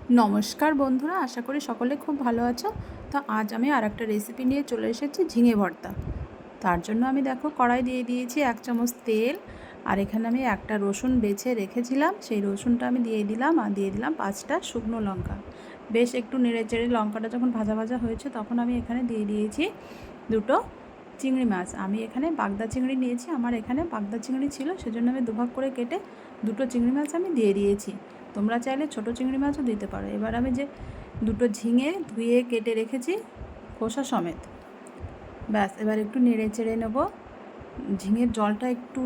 নমস্কার বন্ধুরা, আশা করি সকলে খুব ভালো আছো। তো আজ আমি আর একটা রেসিপি নিয়ে চলে এসেছি, ঝিঙে ভর্তা। তার জন্য আমি দেখো কড়াই দিয়ে দিয়েছি 1 চামচ তেল, আর এখানে আমি একটা রসুন বেছে রেখেছিলাম, সেই রসুনটা আমি দিয়ে দিলাম, আর দিয়ে দিলাম 5টা শুকনো লঙ্কা। বেশ একটু নেড়েচেড়ে লঙ্কাটা যখন ভাজা ভাজা হয়েছে তখন আমি এখানে দিয়ে দিয়েছি 2টো চিংড়ি মাছ। আমি এখানে বাগদা চিংড়ি নিয়েছি, আমার এখানে বাগদা চিংড়ি ছিল, সেজন্য আমি দুভাগ করে কেটে 2টো চিংড়ি মাছ আমি দিয়ে দিয়েছি। তোমরা চাইলে ছোটো চিংড়ি মাছও দিতে পারো। এবার আমি যে 2টো ঝিঙে ধুয়ে কেটে রেখেছি খোসা সমেত, ব্যাস এবার একটু নেড়ে চেড়ে নেবো। ঝিঙের জলটা একটু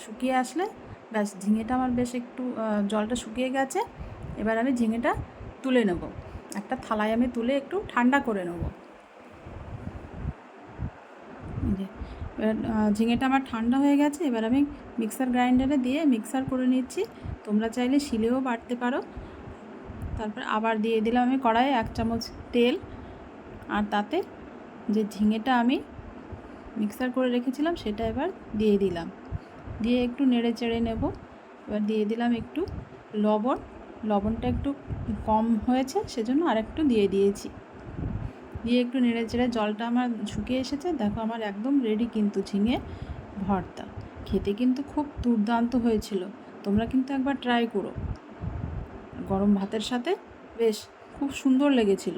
শুকিয়ে আসলে ব্যাস, ঝিঙেটা আমার বেশ একটু জলটা শুকিয়ে গেছে। এবার আমি ঝিঙেটা তুলে নেব, একটা থালায় আমি তুলে একটু ঠান্ডা করে নেব। এবার ঝিঙেটা আমার ঠান্ডা হয়ে গেছে, এবার আমি মিক্সার গ্রাইন্ডারে দিয়ে মিক্সার করে নিচ্ছি। তোমরা চাইলে শিলেও বাটতে পারো। তারপর আবার দিয়ে দিলাম আমি কড়াইয়ে 1 চামচ তেল, আর তাতে যে ঝিঙেটা আমি মিক্সার করে রেখেছিলাম সেটা এবার দিয়ে দিলাম, দিয়ে একটু নেড়ে চেড়ে নেব। এবার দিয়ে দিলাম একটু লবণ, লবণটা একটু কম হয়েছে সেজন্য আর একটু দিয়ে দিয়েছি। দিয়ে একটু নেড়ে চেড়ে জলটা আমার শুকিয়ে এসেছে, দেখো আমার একদম রেডি কিন্তু ঝিঙে ভর্তা। খেতে কিন্তু খুব দুর্দান্ত হয়েছিল, তোমরা কিন্তু একবার ট্রাই করো। গরম ভাতের সাথে বেশ খুব সুন্দর লেগেছিল।